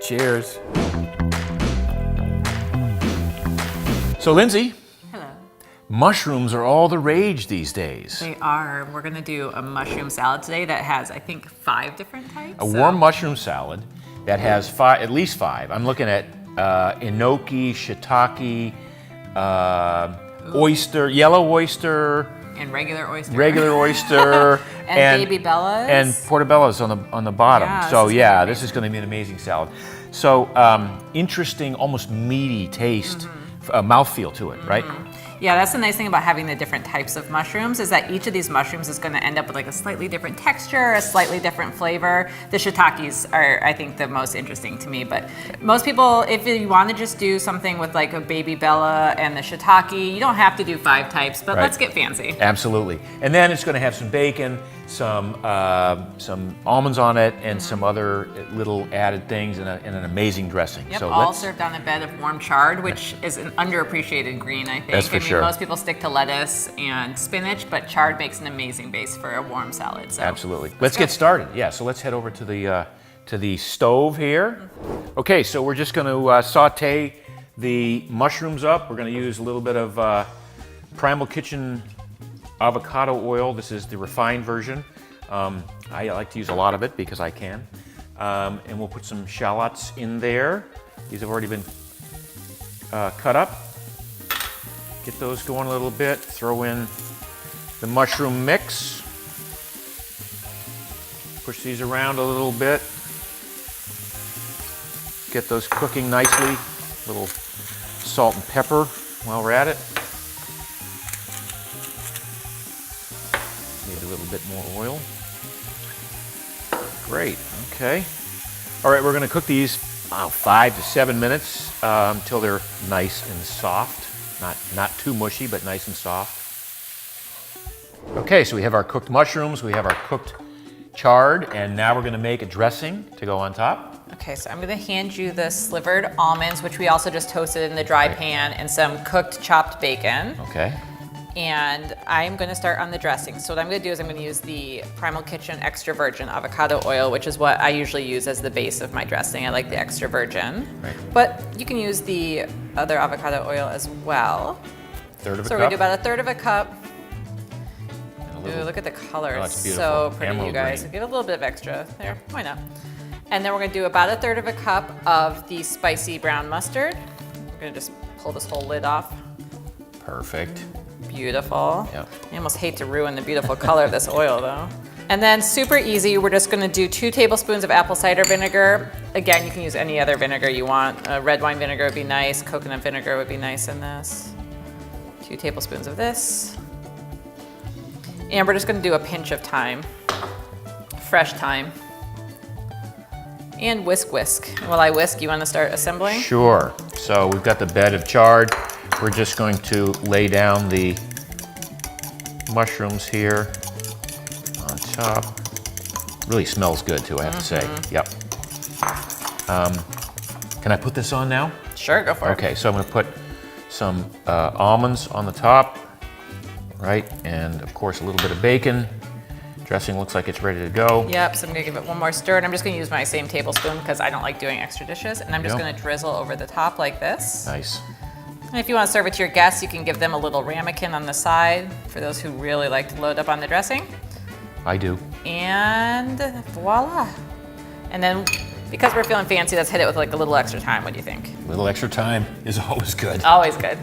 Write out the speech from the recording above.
Cheers. So, Lindsay. Hello. Mushrooms are all the rage these days. They are. We're going to do a mushroom salad today that has, I think, 5 different types. A warm mushroom salad that has at least 5. I'm looking at enoki, shiitake, oyster, yellow oyster, and regular oyster, and baby bellas, and portobellos on the bottom. Yeah, so yeah, this is going to be an amazing salad. So interesting, almost meaty taste, mouthfeel to it, right? Yeah, that's the nice thing about having the different types of mushrooms is that each of these mushrooms is going to end up with like a slightly different texture, a slightly different flavor. The shiitakes are, I think, the most interesting to me. But most people, if you want to just do something with like a baby bella and the shiitake, you don't have to do 5 types, but let's get fancy. Absolutely. And then it's going to have some bacon, some almonds on it, and some other little added things, and an amazing dressing. Yep, so all served on a bed of warm chard, which is an underappreciated green, I think. That's for sure. Most people stick to lettuce and spinach, but chard makes an amazing base for a warm salad. So absolutely. Let's get started. Yeah, so let's head over to the stove here. Okay, so we're just going to saute the mushrooms up. We're going to use a little bit of Primal Kitchen Avocado Oil. This is the refined version. I like to use a lot of it because I can. And we'll put some shallots in there. These have already been cut up. Get those going a little bit. Throw in the mushroom mix. Push these around a little bit. Get those cooking nicely. A little salt and pepper while we're at it. Need a little bit more oil. Great, okay. All right, we're gonna cook these 5 to 7 minutes until they're nice and soft. Not too mushy, but nice and soft. Okay, so we have our cooked mushrooms, we have our cooked chard, and now we're gonna make a dressing to go on top. Okay, so I'm gonna hand you the slivered almonds, which we also just toasted in the dry pan, and some cooked chopped bacon. Okay. And I'm gonna start on the dressing. So what I'm gonna do is I'm gonna use the Primal Kitchen extra virgin avocado oil, which is what I usually use as the base of my dressing. I like the extra virgin. Right. But you can use the other avocado oil as well. Third of a cup. So we're gonna do about a third of a cup. Little, Ooh, look at the color, oh, it's it's beautiful. so pretty, Emerald you guys. green. Give it a little bit of extra there, why not? And then we're gonna do about a third of a cup of the spicy brown mustard. We're gonna just pull this whole lid off. Perfect. Beautiful. Yep. I almost hate to ruin the beautiful color of this oil though. And then super easy, we're just gonna do 2 tablespoons of apple cider vinegar. Again, you can use any other vinegar you want. Red wine vinegar would be nice, coconut vinegar would be nice in this. 2 tablespoons of this. And we're just gonna do a pinch of thyme, fresh thyme. And whisk. While I whisk, you wanna start assembling? Sure. So we've got the bed of chard. We're just going to lay down the mushrooms here on top. Really smells good too, I have to say. Yep. Can I put this on now? Sure, go for it. Okay, so I'm going to put some almonds on the top, right? And of course a little bit of bacon. Dressing looks like it's ready to go. Yep, so I'm gonna give it one more stir, and I'm just gonna use my same tablespoon because I don't like doing extra dishes, and I'm just gonna drizzle over the top like this. Nice. And if you want to serve it to your guests, you can give them a little ramekin on the side for those who really like to load up on the dressing. I do. And voila. And then, because we're feeling fancy, let's hit it with like a little extra thyme. What do you think? A little extra time is always good. Always good.